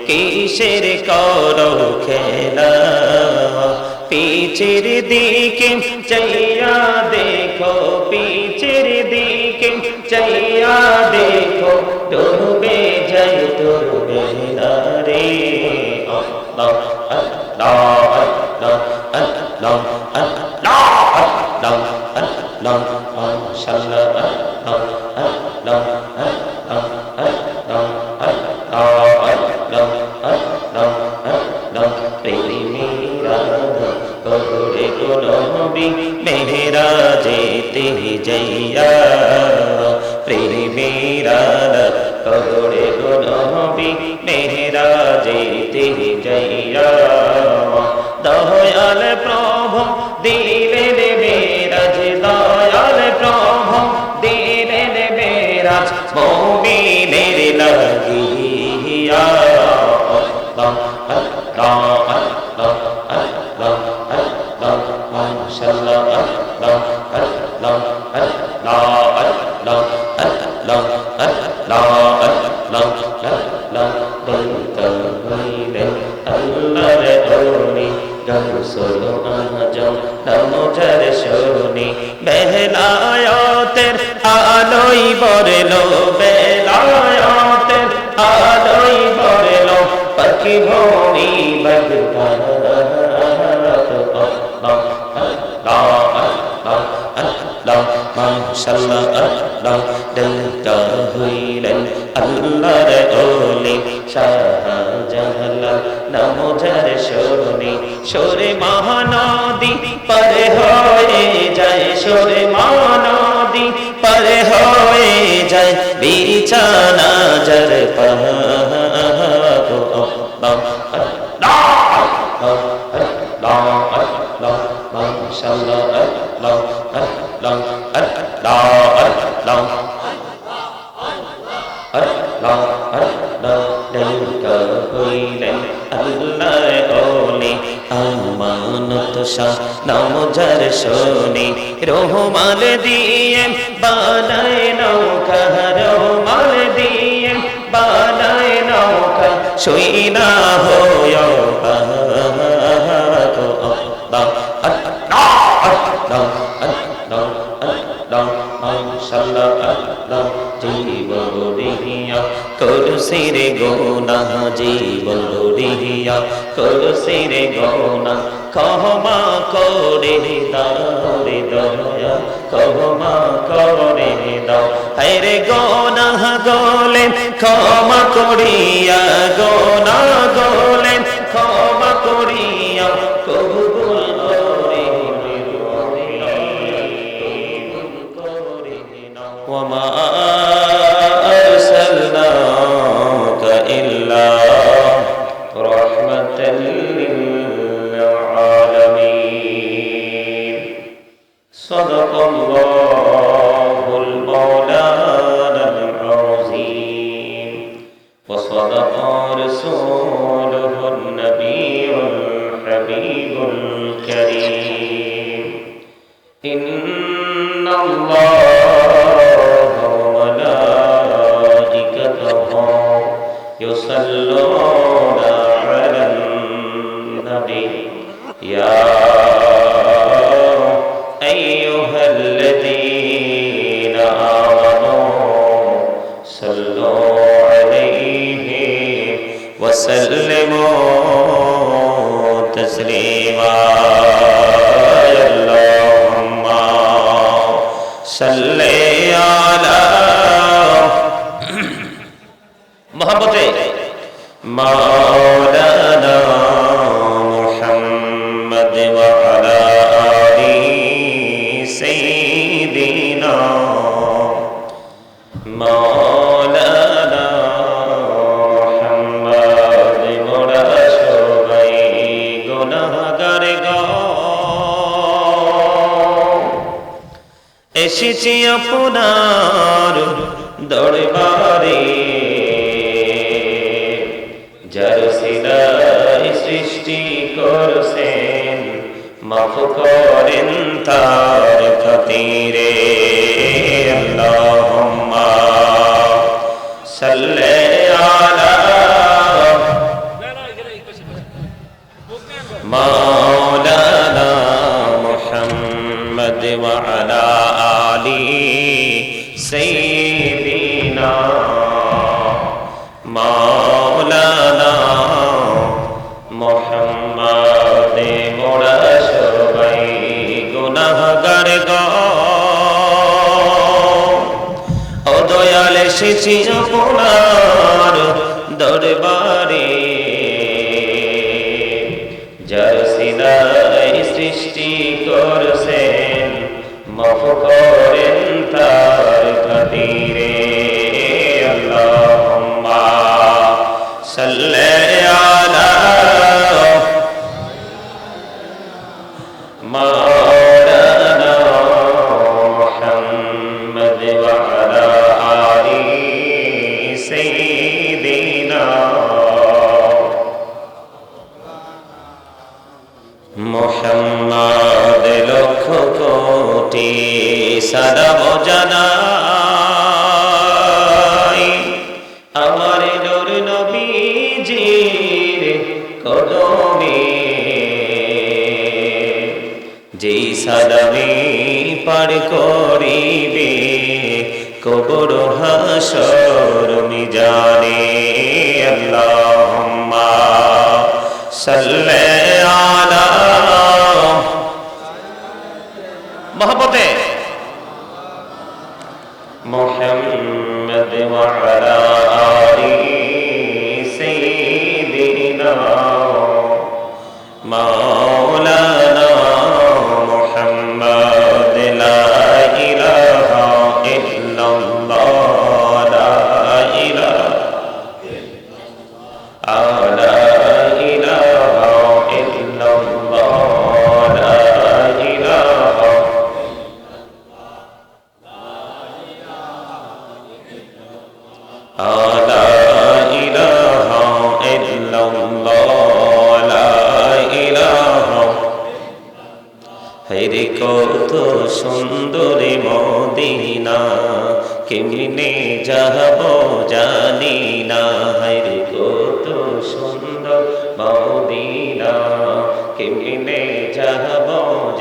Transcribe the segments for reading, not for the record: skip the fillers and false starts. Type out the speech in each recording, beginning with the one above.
কিসের করো খেলা পিছের দিকে চাইয়া দেখো পিছের দিকে চাইয়া দেখো ডুবে যাই তোর বেলা রে আল্লাহ আল্লাহ আল্লাহ আল্লাহ আল্লাহ আল্লাহ আল্লাহ মাশাআল্লাহ আল্লাহ আল্লাহ আল্লাহ আল্লাহ আল্লাহ আল্লাহ আল্লাহ প্রেমেরা করে কোন নবী মেরাজেতে যাইয়া প্রেমেরা করে কোন নবী মেরাজেতে যাইয়া দয়াল প্রভু দিলেন মেরাজ দয়াল প্রভু দিলেন মেরাজ মুমিনের লাগিয়া আল্লাহ আল্লাহ আল্লাহ আল্লাহ আল্লাহ মাশাআল্লাহ আল্লাহ আল্লাহ আল্লাহ আল্লাহ আল্লাহ আল্লাহ আল্লাহ আল্লাহ বলতে হইলে আল্লাহর ওলি গৌসুল আজম নামজার শুনি বেলায়াতের আলোই বরলো বেলায়াতের আলোই বরলো পাখি ভোনি বদলা মাশাআল্লাহ আল্লাহ দলতা হইলেন আল্লাহর ওলি শাহজালাল নামজার শুনি সুরে মহানদী পার হয়ে যায় সুরে মহানদী পার হয়ে যায় বিছানা যার মাশাআল্লাহ আল্লাহ আল্লাহ আল্লাহ আল্লাহ আল্লাহ আল্লাহ দলকা হইলেন আল্লাহর ওলি আমানত শাহ নামজার শুনি রহমান দিয়ে বানায় নৌকা রহমান দিয়ে বানায় নৌকা শুইনা হইয়া করসিরে গোনা জীবন রিয়া করসিরে গোনা ক্ষমা করে দাও রে দয়া ক্ষমা করে দাও হায়রে গোনা গলে ক্ষমা করিয়া গোনা গলে ক্ষমা করিয়া কবুল করে ওমা أرسلناك إلا رحمة للعالمين صدق الله المولانا العظيم وصدق رسوله النبي الحبيب الكريم إن الله يصلون على النبي يا أيها الذين آمنوا صلوا عليه وسلموا تسليما اللهم صل على محبته مولانا محمد وعلى آله سيدنا مولانا محمد মোরা সবাই গুনাহগার গো এসেছি এসেছি আপনার দরবারে, যার সিলাই সৃষ্টি করছেন, মাফ করেন তার খাতিরে। আল্লাহুম্মা সাল্লি আলা মাওলানা মুহাম্মদ ওয়া আলা আলি সাইয়্যিদিনা মাওলানা মুহাম্মদ। মোরা সবাই গুনাহগার গো, ও দয়াল এসেছি আপনার দরবারে, যার সিলাই সৃষ্টি করছেন, মাফ করেন তার খাতিরে। আল্লাহুম্মা সাল্লি আলা মাওলানা মুহাম্মদ ওয়া আলা আলি সাইয়্যিদিনা মুহাম্মদ। লক্ষ কোটি সালাম জানাই আমার নূর নবীজির কদমে, যেই সালামে পার করিবে কবর হাসর মিজানে। আল্লাহুম্মা সাল্লি আলা মহব্বতে মুহাম্মদ ওয়া আলা আলি সাইয়্যিদিনা মাওলানা মুহাম্মদ। লা ইলাহা ইল্লাল্লাহ, লা ইলাহা লা ইলাহা ইল্লাল্লাহ, লা ইলাহা লা ইলাহা ইল্লাল্লাহ, লা ইলাহা। হেরে কত সুন্দর মদিনা, কেমনে যাব জানি না। হেরে কত সুন্দর মদিনা, কেমনে যাব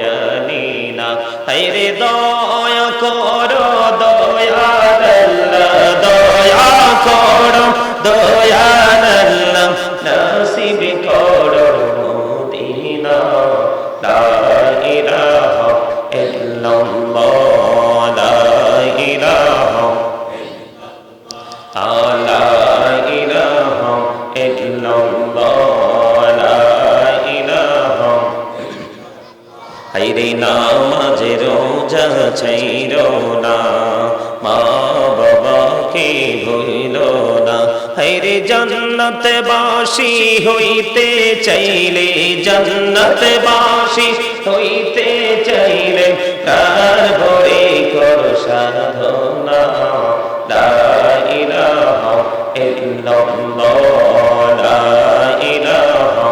জানি না। হেরে দয়া করো দয়াল আল্লাহ, দয়া করো দয়াল আল্লাহ, নসিব করো মদিনা। লা ইলাহা ইল্লাল্লাহ, লা ইলাহা লা ইলাহা ইল্লাল্লাহ, লা ইলাহা। হায়রে নামাজে রোজা ছাইরো না, মা বাবাকে ভুলো না। হায়রে জান্নাতে বাসী হইতে চাইলে, জান্নাতে বাসী হইতে চাইলে, প্রাণ ভরে কর সাধনা। লা ইলাহা ইল্লাল্লাহ, লা ইলাহা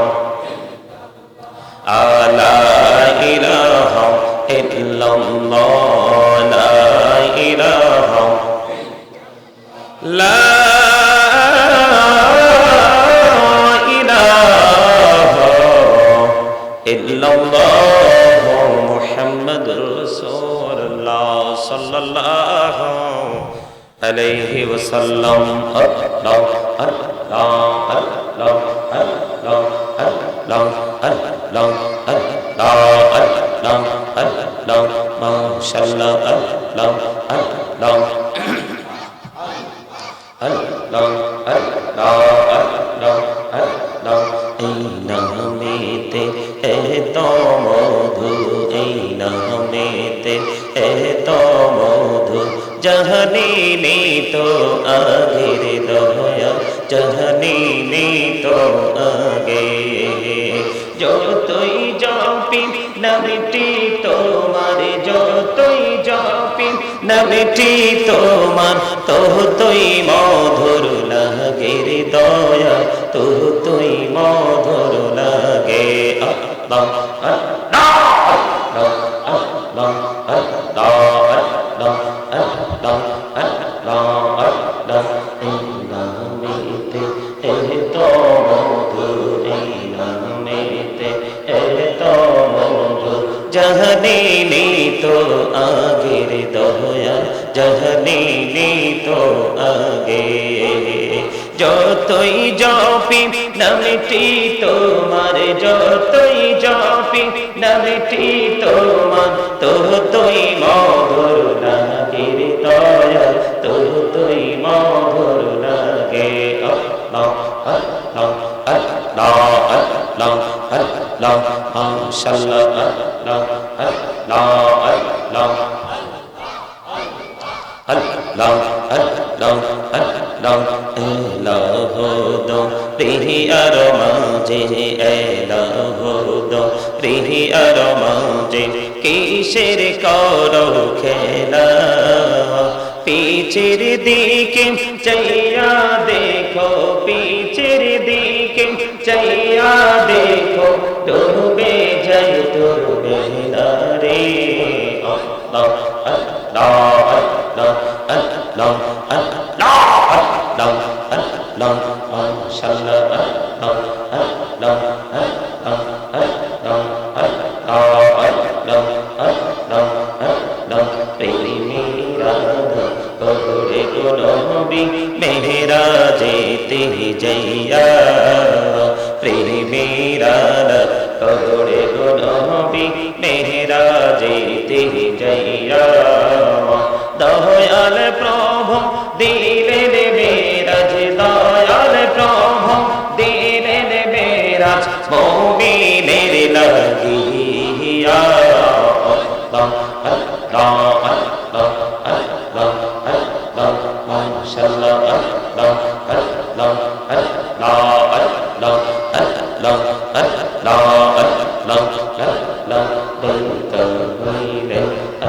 লা ইলাহা ইল্লাল্লাহ, লা ইলাহা লা ইলাহা ইল্লাল্লাহ মুহাম্মাদুর রাসূলুল্লাহ সাল্লাল্লাহু আলাইহি ওয়াসাল্লাম। আল্লাহ আল্লাহ আল্লাহ আল্লাহ আল্লাহ আল্লাহ আল্লাহ আল্লাহ আল্লাহ মাশাআল্লাহ। আল্লাহ আল্লাহ আল্লাহ আল্লাহ আল্লাহ আল্লাহ। এই নামেতে এত মধু, এই নামেতে এত মধু, জাহানি তো আগের দয়া, জাহানি তো আগে। যতই জপি নামটি তোমার, যতই জপি নামটি তোমার তুই মধুর লাগে রে দয়া তুই মধুর লাগে আল্লাহ আল্লাহ আল্লাহ আল্লাহ আল্লাহ আল্লাহ আল্লাহ আল্লাহ এই নামেতে এত মধু এই নামেতে এত মধু জাহানি তো আগের দয়া জাহানি তো আগে যতই জপি নামটি তোমার যতই জপি নামটি তোমার তুই মধুর লাগে রে দয়া তুই মধুর লাগে আল্লাহ আল্লাহ আল্লাহ আল্লাহ আল্লাহ মাশাআল্লাহ আল্লাহ আল্লাহ আল্লাহ আল্লাহ আল্লাহ আল্লাহ এলাহ দো প্রিয়ার মাঝে এলাহ দো প্রিয়ার মাঝে কিসের করো খেলা পিছের দিকে চাইয়া দেখো পিছের দিকে চাইয়া দেখো ডুবে যাই ডুবে না রে আল্লাহ আল্লাহ আল্লাহ আল্লাহ আল্লাহ আল্লাহ আল্লাহ মাশাআল্লাহ আল্লাহ আল্লাহ আল্লাহ আল্লাহ আল্লাহ আল্লাহ আল্লাহ প্রেমেরা পড়ে নবী মেরাজেতে যাইয়া প্রেমেরা পড়ে নবী মেরাজেতে যাইয়া দয়াল প্রভু দিলেন মেরাজ দয়াল প্রভু দিলেন মেরাজ মুমিনের লাগিয়া আল্লাহ আল্লাহ আল্লাহ আল্লাহ আল্লাহ মাশাআল্লাহ আল্লাহ আল্লাহ আল্লাহ আল্লাহ আল্লাহ আল্লাহ আল্লাহ আল্লাহ বলতে হইলে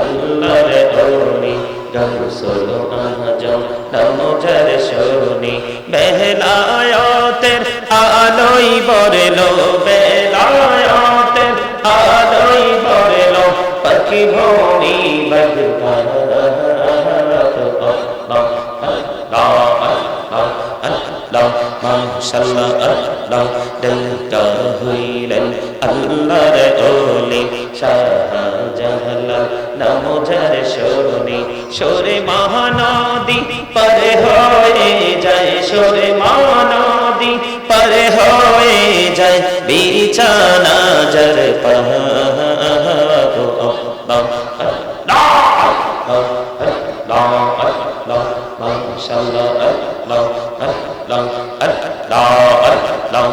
আল্লাহর ওলি গৌসুল আজম নামজার শুনি বেলায়াতের আলোই বরলো বেলায়াতের আলোই বরলো পাখি ভূমি বদকার মাশাআল্লাহ আল্লাহ দলতা হইলেন আল্লাহর ওলি শাহজালাল নামজার শুনি সুরে মহানদী পার হয়ে যায় সুরে মহানদী পার হয়ে যায় বিছানা জর পাগো আল্লাহ আল্লাহ আল্লাহ আল্লাহ মাশাআল্লাহ আল্লাহ আল্লাহ আল্লাহ আল্লাহ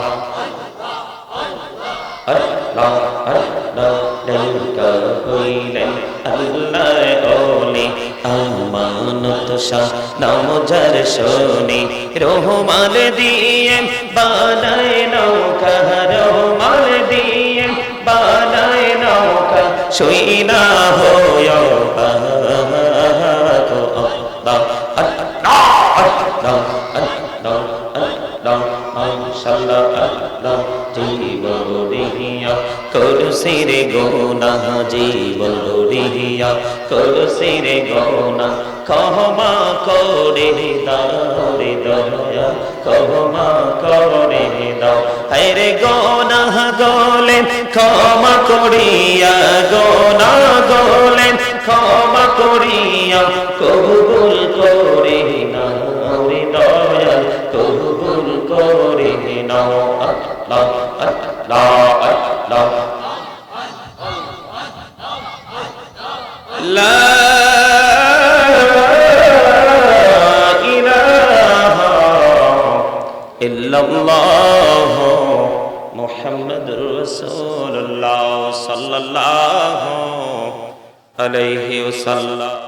আল্লাহ আল্লাহ দলকা হইলেন আল্লাহর ওলি আমানত শাহ নামজার শুনি রহমান দিয়ে বানায় নৌকা রহমান দিয়ে বানায় নৌকা শুইনা হয় পাগো আল্লাহ আল্লাহ আল্লাহ আল্লাহ আল্লাহ মাশাআল্লাহ আল্লাহ জীবন রিয়া করসির গুনাহ জীবন রিয়া করসির গুনাহ ক্ষমা করে দাও রে দয়া ক্ষমা করে দাও হায়রে গুনাহ গলে ক্ষমা করিয়া গুনাহ গলে ক্ষমা করিয়া কবুল করে নাও রে দয়া কবুল করে নাও আল্লাহ আল্লাহ আল্লাহ লা ইলাহা ইল্লাল্লাহ মুহাম্মাদুর রাসূলুল্লাহ সাল্লাল্লাহু আলাইহি ওয়াসাল্লাম।